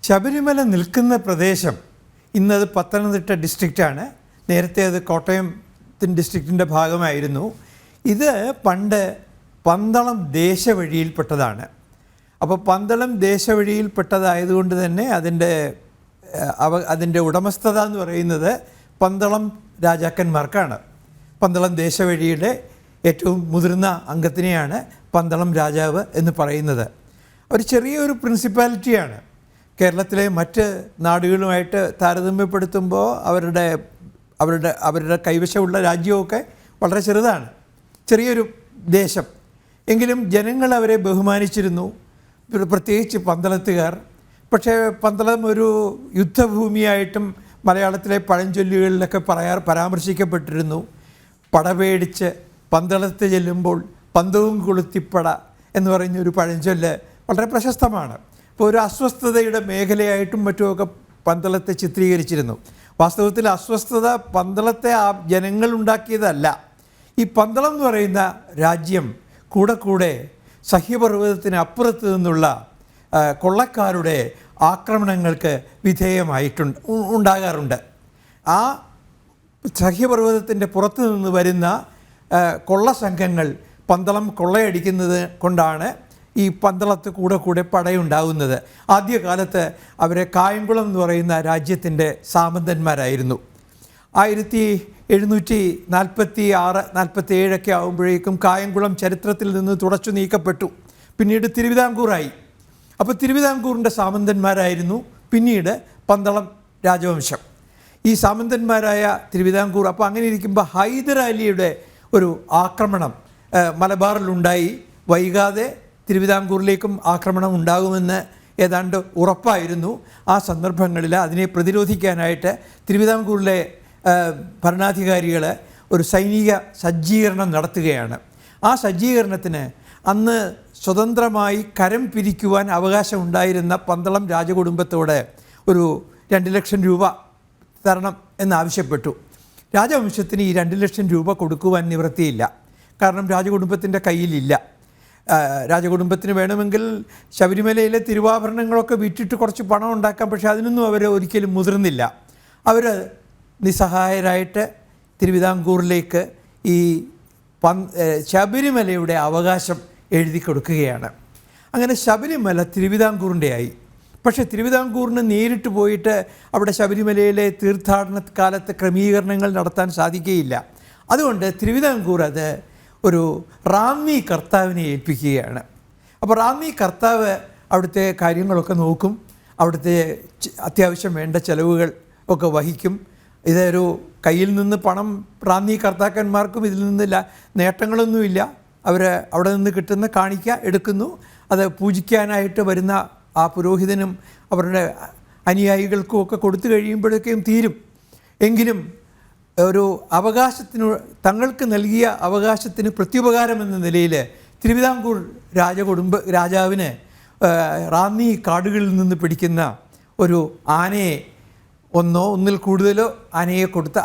ശബരിമല നിൽക്കുന്ന പ്രദേശം ഇന്നത് പത്തനംതിട്ട ഡിസ്ട്രിക്റ്റാണ്. നേരത്തെ അത് കോട്ടയം ഡിസ്ട്രിക്റ്റിൻ്റെ ഭാഗമായിരുന്നു. ഇത് പണ്ട് പന്തളം ദേശവഴിയിൽപ്പെട്ടതാണ്. അപ്പോൾ പന്തളം ദേശവഴിയിൽപ്പെട്ടതായതുകൊണ്ട് തന്നെ അതിൻ്റെ ഉടമസ്ഥത എന്ന് പറയുന്നത് പന്തളം രാജാക്കന്മാർക്കാണ്. പന്തളം ദേശവഴിയുടെ ഏറ്റവും മുതിർന്ന അംഗത്തിനെയാണ് പന്തളം രാജാവ് എന്ന് പറയുന്നത്. ഒരു ചെറിയൊരു പ്രിൻസിപ്പാലിറ്റിയാണ്. കേരളത്തിലെ മറ്റ് നാടുകളുമായിട്ട് താരതമ്യപ്പെടുത്തുമ്പോൾ അവരുടെ കൈവശമുള്ള രാജ്യമൊക്കെ വളരെ ചെറുതാണ്, ചെറിയൊരു ദേശം. എങ്കിലും ജനങ്ങൾ അവരെ ബഹുമാനിച്ചിരുന്നു, പ്രത്യേകിച്ച് പന്തളത്തുകാർ. പക്ഷേ പന്തളം ഒരു യുദ്ധഭൂമിയായിട്ടും മലയാളത്തിലെ പഴഞ്ചൊല്ലുകളിലൊക്കെ പരാമർശിക്കപ്പെട്ടിരുന്നു. പടപേടിച്ച് പന്തളത്ത് ചെല്ലുമ്പോൾ പന്തവും കൊളുത്തിപ്പട എന്ന് പറയുന്നൊരു പഴഞ്ചൊല്ല് വളരെ പ്രശസ്തമാണ്. ഇപ്പോൾ ഒരു അസ്വസ്ഥതയുടെ മേഖലയായിട്ടും മറ്റുമൊക്കെ പന്തളത്തെ ചിത്രീകരിച്ചിരുന്നു. വാസ്തവത്തിൽ അസ്വസ്ഥത പന്തളത്തെ ആ ജനങ്ങൾ ഉണ്ടാക്കിയതല്ല. ഈ പന്തളം എന്ന് പറയുന്ന രാജ്യം കൂടെ സഹ്യപർവ്വതത്തിന് അപ്പുറത്ത് നിന്നുള്ള കൊള്ളക്കാരുടെ ആക്രമണങ്ങൾക്ക് ഉണ്ടാകാറുണ്ട്. ആ സഹ്യപർവ്വതത്തിൻ്റെ പുറത്തു നിന്ന് വരുന്ന കൊള്ള സംഘങ്ങൾ പന്തളം കൊള്ളയടിക്കുന്നത് കൊണ്ടാണ് ഈ പന്തളത്ത് കൂടെ പടയുണ്ടാകുന്നത്. ആദ്യകാലത്ത് അവരെ കായംകുളം എന്ന് പറയുന്ന രാജ്യത്തിൻ്റെ സാമന്തന്മാരായിരുന്നു. 1746-47 ആകുമ്പോഴേക്കും കായംകുളം ചരിത്രത്തിൽ നിന്ന് തുടച്ചു നീക്കപ്പെട്ടു. പിന്നീട് തിരുവിതാംകൂറായി. അപ്പോൾ തിരുവിതാംകൂറിൻ്റെ സാമന്തന്മാരായിരുന്നു പിന്നീട് പന്തളം രാജവംശം. ഈ സാമന്തന്മാരായ തിരുവിതാംകൂർ, അപ്പോൾ അങ്ങനെ ഇരിക്കുമ്പോൾ ഹൈദരാലിയുടെ ഒരു ആക്രമണം മലബാറിലുണ്ടായി. വൈകാതെ തിരുവിതാംകൂറിലേക്കും ആക്രമണം ഉണ്ടാകുമെന്ന് ഏതാണ്ട് ഉറപ്പായിരുന്നു. ആ സന്ദർഭങ്ങളിൽ അതിനെ പ്രതിരോധിക്കാനായിട്ട് തിരുവിതാംകൂറിലെ ഭരണാധികാരികൾ ഒരു സൈനിക സജ്ജീകരണം നടത്തുകയാണ്. ആ സജ്ജീകരണത്തിന് അന്ന് സ്വതന്ത്രമായി കരം പിരിക്കുവാൻ അവകാശമുണ്ടായിരുന്ന പന്തളം രാജകുടുംബത്തോട് ഒരു 2 ലക്ഷം രൂപ തരണം എന്നാവശ്യപ്പെട്ടു. രാജവംശത്തിന് ഈ 2 ലക്ഷം രൂപ കൊടുക്കുവാൻ നിവൃത്തിയില്ല. കാരണം രാജകുടുംബത്തിൻ്റെ കയ്യിലില്ല. രാജകുടുംബത്തിന് വേണമെങ്കിൽ ശബരിമലയിലെ തിരുവാഭരണങ്ങളൊക്കെ വിറ്റിട്ട് കുറച്ച് പണം ഉണ്ടാക്കാം. പക്ഷേ അതിനൊന്നും അവർ ഒരിക്കലും മുതിർന്നില്ല. അവർ നിസ്സഹായരായിട്ട് തിരുവിതാംകൂറിലേക്ക് ഈ ശബരിമലയുടെ അവകാശം എഴുതി കൊടുക്കുകയാണ്. അങ്ങനെ ശബരിമല തിരുവിതാംകൂറിൻ്റെ ആയി. പക്ഷേ തിരുവിതാംകൂറിന് നേരിട്ട് പോയിട്ട് അവിടെ ശബരിമലയിലെ തീർത്ഥാടന കാലത്ത് ക്രമീകരണങ്ങൾ നടത്താൻ സാധിക്കുകയില്ല. അതുകൊണ്ട് തിരുവിതാംകൂർ അത് ഒരു റാന്നി കർത്താവിനെ ഏൽപ്പിക്കുകയാണ്. അപ്പോൾ റാന്നി കർത്താവ് അവിടുത്തെ കാര്യങ്ങളൊക്കെ നോക്കും, അവിടുത്തെ അത്യാവശ്യം വേണ്ട ചെലവുകൾ ഒക്കെ വഹിക്കും. ഇതൊരു കയ്യിൽ നിന്ന് പണം റാന്നി കർത്താക്കന്മാർക്കും ഇതിൽ നിന്നില്ല, നേട്ടങ്ങളൊന്നുമില്ല. അവർ അവിടെ നിന്ന് കിട്ടുന്ന കാണിക്ക എടുക്കുന്നു. അത് പൂജിക്കാനായിട്ട് വരുന്ന ആ പുരോഹിതനും അവരുടെ അനുയായികൾക്കും ഒക്കെ കൊടുത്തു കഴിയുമ്പോഴേക്കും തീരും. എങ്കിലും ഒരു തങ്ങൾക്ക് നൽകിയ അവകാശത്തിന് പ്രത്യുപകാരം എന്ന നിലയിൽ തിരുവിതാംകൂർ രാജാവിന് റാന്നി കാടുകളിൽ നിന്ന് പിടിക്കുന്ന ഒരു ആനയെ ഒന്നിൽ കൂടുതലോ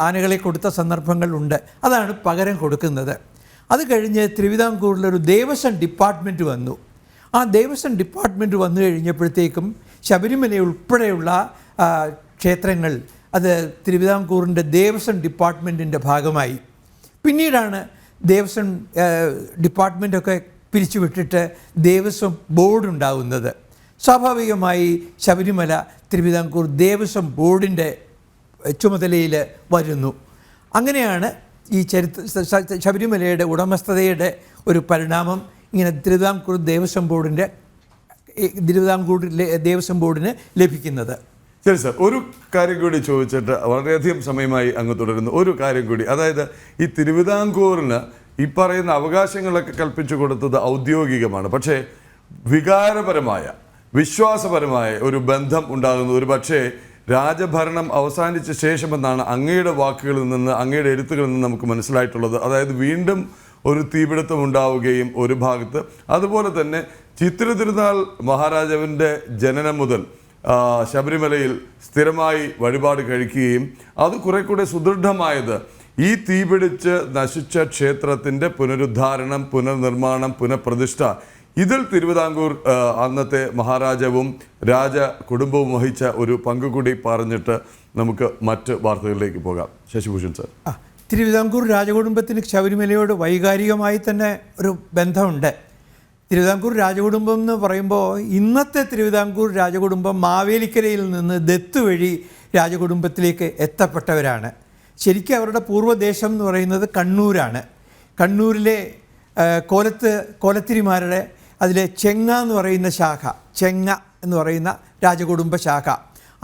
ആനകളെ കൊടുത്ത സന്ദർഭങ്ങളുണ്ട്. അതാണ് പകരം കൊടുക്കുന്നത്. അത് കഴിഞ്ഞ് തിരുവിതാംകൂറിലൊരു ദേവസ്വം ഡിപ്പാർട്ട്മെൻറ്റ് വന്നു. ആ ദേവസ്വം ഡിപ്പാർട്ട്മെൻറ്റ് വന്നു കഴിഞ്ഞപ്പോഴത്തേക്കും ശബരിമല ഉൾപ്പെടെയുള്ള ക്ഷേത്രങ്ങൾ അത് തിരുവിതാംകൂറിൻ്റെ ദേവസ്വം ഡിപ്പാർട്ട്മെൻറ്റിൻ്റെ ഭാഗമായി. പിന്നീടാണ് ദേവസ്വം ഡിപ്പാർട്ട്മെൻറ്റൊക്കെ പിരിച്ചുവിട്ടിട്ട് ദേവസ്വം ബോർഡ് ഉണ്ടാകുന്നത്. സ്വാഭാവികമായി ശബരിമല തിരുവിതാംകൂർ ദേവസ്വം ബോർഡിൻ്റെ ചുമതലയിൽ വരുന്നു. അങ്ങനെയാണ് ഈ ശബരിമലയുടെ ഉടമസ്ഥതയുടെ ഒരു പരിണാമം ഇങ്ങനെ തിരുവിതാംകൂർ ദേവസ്വം ബോർഡിന് ലഭിക്കുന്നത്. ശരി സാർ, ഒരു കാര്യം കൂടി ചോദിച്ചിട്ട് വളരെയധികം സമയമായി അങ്ങ് തുടരുന്നു. ഒരു കാര്യം കൂടി, അതായത് ഈ തിരുവിതാംകൂറിന് ഈ പറയുന്ന അവകാശങ്ങളൊക്കെ കൽപ്പിച്ചു കൊടുത്തത് ഔദ്യോഗികമാണ്. പക്ഷേ വികാരപരമായ വിശ്വാസപരമായ ഒരു ബന്ധം ഉണ്ടാകുന്നത് ഒരു പക്ഷേ രാജഭരണം അവസാനിച്ച ശേഷമെന്നാണ് അങ്ങയുടെ വാക്കുകളിൽ നിന്ന്, അങ്ങയുടെ എഴുത്തുകളിൽ നിന്ന് നമുക്ക് മനസ്സിലായിട്ടുള്ളത്. അതായത് വീണ്ടും ഒരു തീപിടുത്തം ഉണ്ടാവുകയും ഒരു ഭാഗത്ത്, അതുപോലെ തന്നെ ചിത്തിര തിരുനാൾ മഹാരാജാവിൻ്റെ ജനനം മുതൽ ശബരിമലയിൽ സ്ഥിരമായി വഴിപാട് കഴിക്കുകയും അത് കുറെ കൂടെ സുദൃഢമായത് ഈ തീപിടിച്ച് നശിച്ച ക്ഷേത്രത്തിൻ്റെ പുനരുദ്ധാരണം, പുനർനിർമ്മാണം, പുനഃപ്രതിഷ്ഠ ഇതിൽ തിരുവിതാംകൂർ അന്നത്തെ മഹാരാജാവും രാജ കുടുംബവും വഹിച്ച ഒരു പങ്ക് കൂടി പറഞ്ഞിട്ട് നമുക്ക് മറ്റ് വാർത്തകളിലേക്ക് പോകാം. ശശിഭൂഷൺ സാർ. തിരുവിതാംകൂർ രാജകുടുംബത്തിന് ശബരിമലയോട് വൈകാരികമായി തന്നെ ഒരു ബന്ധമുണ്ട്. തിരുവിതാംകൂർ രാജകുടുംബം എന്ന് പറയുമ്പോൾ ഇന്നത്തെ തിരുവിതാംകൂർ രാജകുടുംബം മാവേലിക്കരയിൽ നിന്ന് ദത്ത് വഴി രാജകുടുംബത്തിലേക്ക് എത്തപ്പെട്ടവരാണ്. ശരിക്കും അവരുടെ പൂർവ്വദേശം എന്ന് പറയുന്നത് കണ്ണൂരാണ്. കണ്ണൂരിലെ കോലത്തിരിമാരുടെ അതിലെ ചെങ്ങ എന്ന് പറയുന്ന ശാഖ, ചെങ്ങ എന്ന് പറയുന്ന രാജകുടുംബ ശാഖ,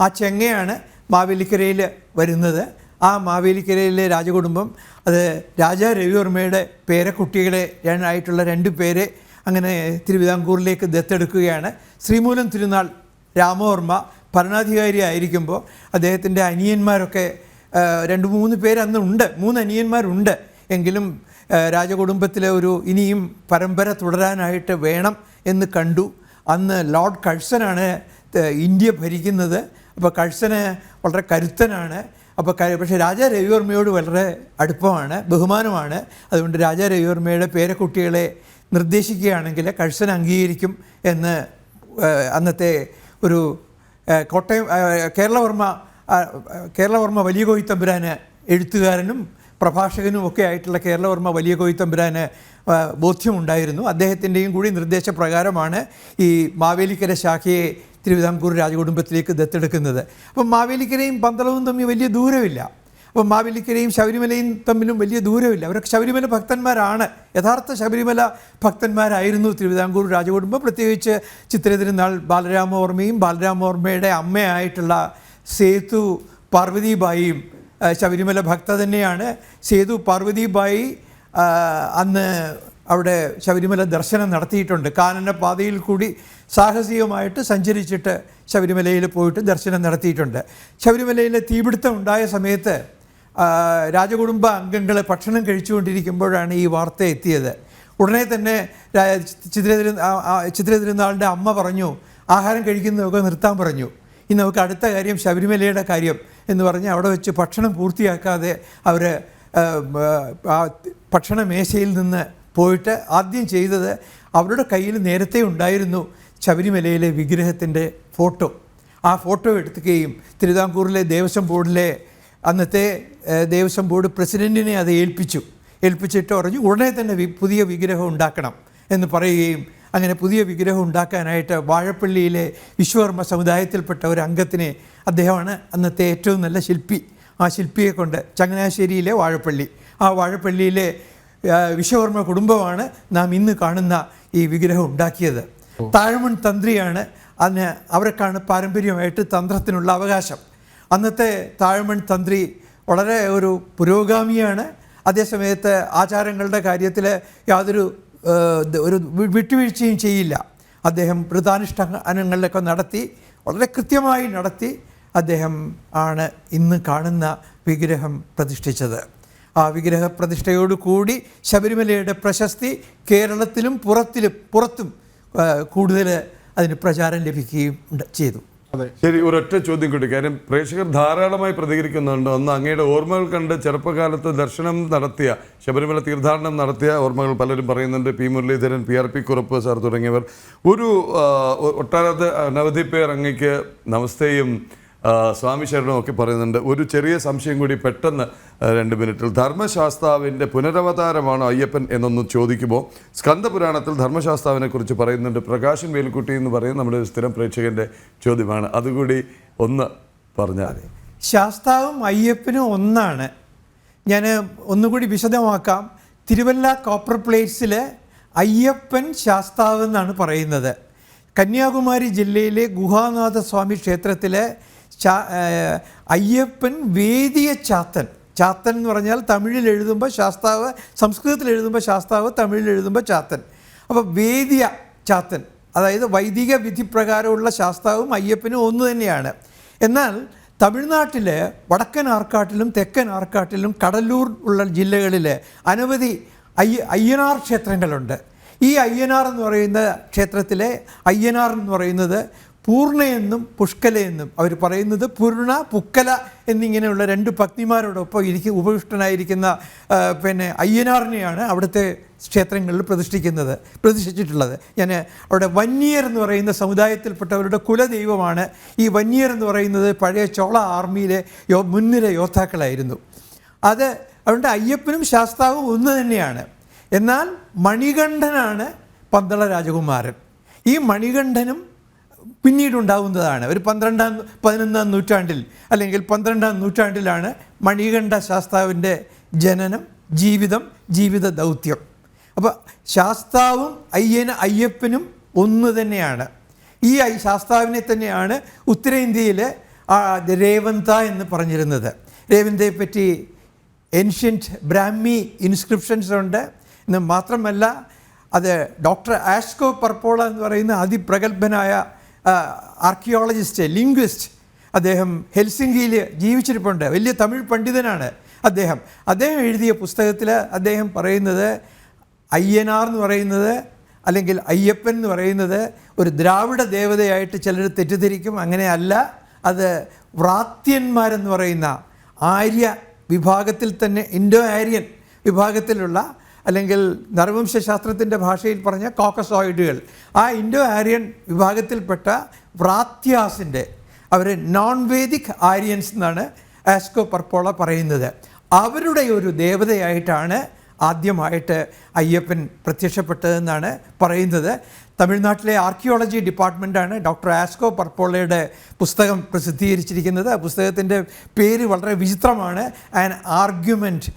ആ ചെങ്ങയാണ് മാവേലിക്കരയിൽ വരുന്നത്. ആ മാവേലിക്കരയിലെ രാജകുടുംബം അത് രാജാ രവിവർമ്മയുടെ പേരക്കുട്ടികളെ ആയിട്ടുള്ള 2 പേരെ അങ്ങനെ തിരുവിതാംകൂറിലേക്ക് ദത്തെടുക്കുകയാണ്. ശ്രീമൂലം തിരുനാൾ രാമവർമ്മ ഭരണാധികാരി ആയിരിക്കുമ്പോൾ അദ്ദേഹത്തിൻ്റെ അനിയന്മാരൊക്കെ 2-3 പേര് അന്ന് ഉണ്ട്, 3 അനിയന്മാരുണ്ട്. എങ്കിലും രാജകുടുംബത്തിലെ ഇനിയും പരമ്പര തുടരാനായിട്ട് വേണം എന്ന് കണ്ടു. അന്ന് ലോർഡ് കഴ്സനാണ് ഇന്ത്യ ഭരിക്കുന്നത്. അപ്പോൾ കഴ്സന് വളരെ കരുത്തനാണ്. പക്ഷേ രാജാ രവിവർമ്മയോട് വളരെ അടുപ്പമാണ്, ബഹുമാനമാണ്. അതുകൊണ്ട് രാജാ രവിവർമ്മയുടെ പേരക്കുട്ടികളെ നിർദ്ദേശിക്കുകയാണെങ്കിൽ കഴ്സൻ അംഗീകരിക്കും എന്ന് അന്നത്തെ ഒരു കോട്ടയം കേരളവർമ്മ വലിയ കോയിത്തമ്പുരാന്, എഴുത്തുകാരനും പ്രഭാഷകനും ഒക്കെ ആയിട്ടുള്ള കേരളവർമ്മ വലിയ കോയിത്തമ്പുരാന് ബോധ്യമുണ്ടായിരുന്നു. അദ്ദേഹത്തിൻ്റെയും കൂടി നിർദ്ദേശപ്രകാരമാണ് ഈ മാവേലിക്കര ശാഖയെ തിരുവിതാംകൂർ രാജകുടുംബത്തിലേക്ക് ദത്തെടുക്കുന്നത്. അപ്പം മാവേലിക്കരയും പന്തളവും തമ്മിൽ വലിയ ദൂരമില്ല. അപ്പം മാവേലിക്കരയും ശബരിമലയും തമ്മിലും വലിയ ദൂരമില്ല. അവരൊക്കെ ശബരിമല ഭക്തന്മാരാണ്. യഥാർത്ഥ ശബരിമല ഭക്തന്മാരായിരുന്നു തിരുവിതാംകൂർ രാജകുടുംബം. പ്രത്യേകിച്ച് ചിത്തിര തിരുനാൾ ബാലരാമവർമ്മയും ബാലരാമവർമ്മയുടെ അമ്മയായിട്ടുള്ള സേതു പാർവതിബായിയും ശബരിമല ഭക്ത തന്നെയാണ്. സേതു പാർവതിബായി അന്ന് അവിടെ ശബരിമല ദർശനം നടത്തിയിട്ടുണ്ട്. കാനന പാതയിൽ കൂടി സാഹസികമായിട്ട് സഞ്ചരിച്ചിട്ട് ശബരിമലയിൽ പോയിട്ട് ദർശനം നടത്തിയിട്ടുണ്ട്. ശബരിമലയിലെ തീപിടുത്തം ഉണ്ടായ സമയത്ത് രാജകുടുംബ അംഗങ്ങൾ ഭക്ഷണം കഴിച്ചുകൊണ്ടിരിക്കുമ്പോഴാണ് ഈ വാർത്ത എത്തിയത്. ഉടനെ തന്നെ ചിത്തിര തിരുനാളിൻ്റെ അമ്മ പറഞ്ഞു, ആഹാരം കഴിക്കുന്നതൊക്കെ നിർത്താൻ പറഞ്ഞു. ഇനി നമുക്ക് അടുത്ത കാര്യം ശബരിമലയുടെ കാര്യം എന്ന് പറഞ്ഞ് അവിടെ വെച്ച് ഭക്ഷണം പൂർത്തിയാക്കാതെ അവർ ഭക്ഷണ മേശയിൽ നിന്ന് പോയിട്ട് ആദ്യം ചെയ്തത് അവരുടെ കയ്യിൽ നേരത്തെ ഉണ്ടായിരുന്നു ശബരിമലയിലെ വിഗ്രഹത്തിൻ്റെ ഫോട്ടോ. ആ ഫോട്ടോ എടുക്കുകയും തിരുവിതാംകൂറിലെ അന്നത്തെ ദേവസ്വം ബോർഡ് പ്രസിഡൻറ്റിനെ അത് ഏൽപ്പിച്ചിട്ട് പറഞ്ഞു ഉടനെ തന്നെ പുതിയ വിഗ്രഹം ഉണ്ടാക്കണം എന്ന് പറയുകയും അങ്ങനെ പുതിയ വിഗ്രഹം ഉണ്ടാക്കാനായിട്ട് വാഴപ്പള്ളിയിലെ വിശ്വകർമ്മ സമുദായത്തിൽപ്പെട്ട ഒരു അംഗത്തിനെ, അദ്ദേഹമാണ് അന്നത്തെ ഏറ്റവും നല്ല ശില്പി, ആ ശില്പിയെ കൊണ്ട് ചങ്ങനാശ്ശേരിയിലെ ആ വാഴപ്പള്ളിയിലെ വിശ്വകർമ്മ കുടുംബമാണ് നാം ഇന്ന് കാണുന്ന ഈ വിഗ്രഹം ഉണ്ടാക്കിയത്. താഴമൺ തന്ത്രിയാണ് അന്ന്, അവർക്കാണ് പാരമ്പര്യമായിട്ട് തന്ത്രത്തിനുള്ള അവകാശം. അന്നത്തെ താഴമൺ തന്ത്രി വളരെ ഒരു പുരോഗാമിയാണ്. അതേസമയത്ത് ആചാരങ്ങളുടെ കാര്യത്തിൽ യാതൊരു വിട്ടുവീഴ്ചയും ചെയ്യില്ല. അദ്ദേഹം വ്രതാനുഷ്ഠാനങ്ങളിലൊക്കെ നടത്തി, വളരെ കൃത്യമായി നടത്തി അദ്ദേഹം ആണ് ഇന്ന് കാണുന്ന വിഗ്രഹം പ്രതിഷ്ഠിച്ചത്. ആ വിഗ്രഹ പ്രതിഷ്ഠയോടുകൂടി ശബരിമലയുടെ പ്രശസ്തി കേരളത്തിലും പുറത്തും കൂടുതൽ അതിന് പ്രചാരം ലഭിക്കുകയും ചെയ്തു. ശരി, ഒരൊറ്റ ചോദ്യം കൂടി. കാര്യം പ്രേക്ഷകർ ധാരാളമായി പ്രതികരിക്കുന്നുണ്ട്. ഒന്ന്, അങ്ങയുടെ ഓർമ്മകൾ കണ്ട് ചെറുപ്പകാലത്ത് ദർശനം നടത്തിയ, ശബരിമല തീർത്ഥാടനം നടത്തിയ ഓർമ്മകൾ പലരും പറയുന്നുണ്ട്. P Muraleedharan, PRP Kurup sir തുടങ്ങിയവർ. ഒട്ടനവധി അനവധി പേർ അങ്ങയ്ക്ക് നമസ്തേയും സ്വാമി ശരണവും ഒക്കെ പറയുന്നുണ്ട്. ഒരു ചെറിയ സംശയം കൂടി പെട്ടെന്ന് 2 മിനിറ്റിൽ. ധർമ്മശാസ്താവിൻ്റെ പുനരവതാരമാണോ അയ്യപ്പൻ എന്നൊന്ന് ചോദിക്കുമ്പോൾ സ്കന്ദപുരാണത്തിൽ ധർമ്മശാസ്താവിനെ കുറിച്ച് പറയുന്നുണ്ട്. പ്രകാശൻ വേൽക്കുട്ടി എന്ന് പറയുന്ന നമ്മുടെ സ്ഥിരം പ്രേക്ഷകൻ്റെ ചോദ്യമാണ്. അതുകൂടി ഒന്ന് പറഞ്ഞാൽ. ശാസ്താവും അയ്യപ്പനും ഒന്നാണ്. ഞാൻ ഒന്നുകൂടി വിശദമാക്കാം. തിരുവല്ല കോപ്പർ പ്ലേറ്റ്സിൽ അയ്യപ്പൻ ശാസ്താവ് എന്നാണ് പറയുന്നത്. കന്യാകുമാരി ജില്ലയിലെ ഗുഹാനാഥ സ്വാമി ക്ഷേത്രത്തിലെ അയ്യപ്പൻ വേദിയ ചാത്തൻ എന്ന് പറഞ്ഞാൽ തമിഴിൽ എഴുതുമ്പോൾ ശാസ്താവ്, സംസ്കൃതത്തിൽ എഴുതുമ്പോൾ ശാസ്താവ്, തമിഴിൽ എഴുതുമ്പോൾ ചാത്തൻ. അപ്പോൾ വേദിയ ചാത്തൻ, അതായത് വൈദിക വിധി പ്രകാരമുള്ള ശാസ്താവും അയ്യപ്പനും ഒന്ന് തന്നെയാണ്. എന്നാൽ തമിഴ്നാട്ടിൽ വടക്കൻ ആർക്കാട്ടിലും തെക്കൻ ആർക്കാട്ടിലും കടലൂർ ഉള്ള ജില്ലകളിൽ അനവധി അയ്യനാർ ക്ഷേത്രങ്ങളുണ്ട്. ഈ അയ്യനാർ എന്ന് പറയുന്ന ക്ഷേത്രത്തിലെ അയ്യനാർ എന്ന് പറയുന്നത് പൂർണ്ണയെന്നും പുഷ്കലയെന്നും അവർ പറയുന്നത് പൂർണ്ണ പുക്കല എന്നിങ്ങനെയുള്ള രണ്ട് പത്നിമാരോടൊപ്പം ഉപവിഷ്ടനായിരിക്കുന്ന അയ്യനാറിനെയാണ് അവിടുത്തെ ക്ഷേത്രങ്ങളിൽ പ്രതിഷ്ഠിച്ചിട്ടുള്ളത്. ഞാൻ അവിടെ വന്യർ എന്ന് പറയുന്ന സമുദായത്തിൽപ്പെട്ടവരുടെ കുലദൈവമാണ്. ഈ വന്യർ എന്ന് പറയുന്നത് പഴയ ചോള ആർമിയിലെ മുൻനിര യോദ്ധാക്കളായിരുന്നു. അതുകൊണ്ട് അയ്യപ്പനും ശാസ്താവും ഒന്ന് തന്നെയാണ്. എന്നാൽ മണികണ്ഠനാണ് പന്തള രാജകുമാരൻ. ഈ മണികണ്ഠനും പിന്നീടുണ്ടാവുന്നതാണ്. ഒരു 11-ാം നൂറ്റാണ്ടിൽ അല്ലെങ്കിൽ 12-ാം നൂറ്റാണ്ടിലാണ് മണികണ്ഠ ശാസ്താവിൻ്റെ ജനനം, ജീവിത ദൗത്യം. അപ്പോൾ ശാസ്താവും അയ്യപ്പനും ഒന്ന് തന്നെയാണ്. ഈ ശാസ്താവിനെ തന്നെയാണ് ഉത്തരേന്ത്യയിലെ രേവന്ത എന്ന് പറഞ്ഞിരുന്നത്. രേവന്തയെ പറ്റി ഏൻഷ്യൻറ്റ് ബ്രാഹ്മി ഇൻസ്ക്രിപ്ഷൻസ് ഉണ്ട്. എന്ന് മാത്രമല്ല, അത് ഡോക്ടർ ആസ്കോ പർപ്പോള എന്ന് പറയുന്ന അതിപ്രഗത്ഭനായ ആർക്കിയോളജിസ്റ്റ്, ലിംഗ്വിസ്റ്റ്, അദ്ദേഹം ഹെൽസിങ്കിയിൽ ജീവിച്ചിരിപ്പുണ്ട്. വലിയ തമിഴ് പണ്ഡിതനാണ് അദ്ദേഹം. എഴുതിയ പുസ്തകത്തിൽ അദ്ദേഹം പറയുന്നത് അയ്യനാർ എന്ന് പറയുന്നത് അല്ലെങ്കിൽ അയ്യപ്പൻ എന്ന് പറയുന്നത് ഒരു ദ്രാവിഡ ദേവതയായിട്ട് ചിലർ തെറ്റിദ്ധരിക്കും. അങ്ങനെയല്ല, അത് വ്രാത്യന്മാരെന്ന് പറയുന്ന ആര്യ വിഭാഗത്തിൽ തന്നെ, ഇൻഡോ ആര്യൻ വിഭാഗത്തിലുള്ള അല്ലെങ്കിൽ നരവംശാസ്ത്രത്തിൻ്റെ ഭാഷയിൽ പറഞ്ഞ കോക്കസോയിഡുകൾ, ആ ഇൻഡോ ആര്യൻ വിഭാഗത്തിൽപ്പെട്ട വ്രാത്യാസിൻ്റെ, അവർ നോൺ വേദിക് ആര്യൻസ് എന്നാണ് ആസ്കോ പർപ്പോള പറയുന്നത്. അവരുടെ ഒരു ദേവതയായിട്ടാണ് ആദ്യമായിട്ട് അയ്യപ്പൻ പ്രത്യക്ഷപ്പെട്ടതെന്നാണ് പറയുന്നത്. തമിഴ്നാട്ടിലെ ആർക്കിയോളജി ഡിപ്പാർട്ട്മെൻറ്റാണ് ഡോക്ടർ ആസ്കോ പർപ്പോളയുടെ പുസ്തകം പ്രസിദ്ധീകരിച്ചിരിക്കുന്നത്. ആ പുസ്തകത്തിൻ്റെ പേര് വളരെ വിചിത്രമാണ്. An argument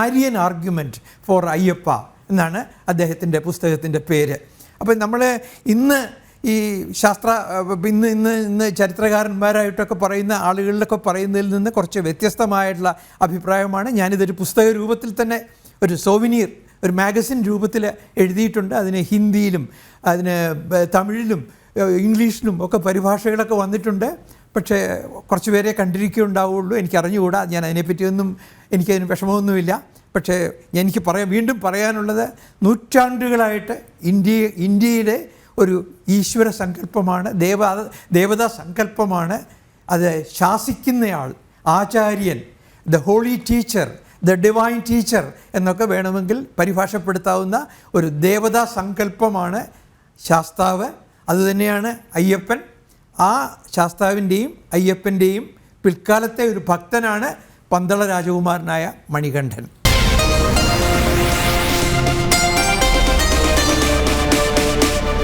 Aryan argument for Ayyappa എന്നാണ് അദ്ദേഹത്തിൻ്റെ പുസ്തകത്തിൻ്റെ പേര്. അപ്പം നമ്മൾ ഇന്ന് ഈ ഇന്ന് ചരിത്രകാരന്മാരായിട്ടൊക്കെ പറയുന്ന ആളുകളിലൊക്കെ പറയുന്നതിൽ നിന്ന് കുറച്ച് വ്യത്യസ്തമായിട്ടുള്ള അഭിപ്രായമാണ്. ഞാനിതൊരു പുസ്തക രൂപത്തിൽ തന്നെ, ഒരു സോവിനീർ, ഒരു മാഗസിൻ രൂപത്തിൽ എഴുതിയിട്ടുണ്ട്. അതിന് ഹിന്ദിയിലും അതിന് തമിഴിലും ഇംഗ്ലീഷിലും ഒക്കെ പരിഭാഷകളൊക്കെ വന്നിട്ടുണ്ട്. പക്ഷേ കുറച്ച് പേരെ കണ്ടിരിക്കുകയുണ്ടാവുള്ളൂ. എനിക്കറിഞ്ഞുകൂടാ. ഞാൻ അതിനെപ്പറ്റിയൊന്നും, എനിക്കതിന് വിഷമമൊന്നുമില്ല. പക്ഷേ എനിക്ക് വീണ്ടും പറയാനുള്ളത്, നൂറ്റാണ്ടുകളായിട്ട് ഇന്ത്യയിലെ ഒരു ഈശ്വര സങ്കല്പമാണ്, ദേവതാ സങ്കല്പമാണ്. അത് ശാസിക്കുന്നയാൾ, ആചാര്യൻ, the holy teacher, the divine teacher എന്നൊക്കെ വേണമെങ്കിൽ പരിഭാഷപ്പെടുത്താവുന്ന ഒരു ദേവതാ സങ്കല്പമാണ് ശാസ്താവ്. അതുതന്നെയാണ് അയ്യപ്പൻ. ആ ശാസ്താവിൻ്റെയും അയ്യപ്പൻ്റെയും പിൽക്കാലത്തെ ഒരു ഭക്തനാണ് പന്തള രാജകുമാരനായ മണികണ്ഠൻ.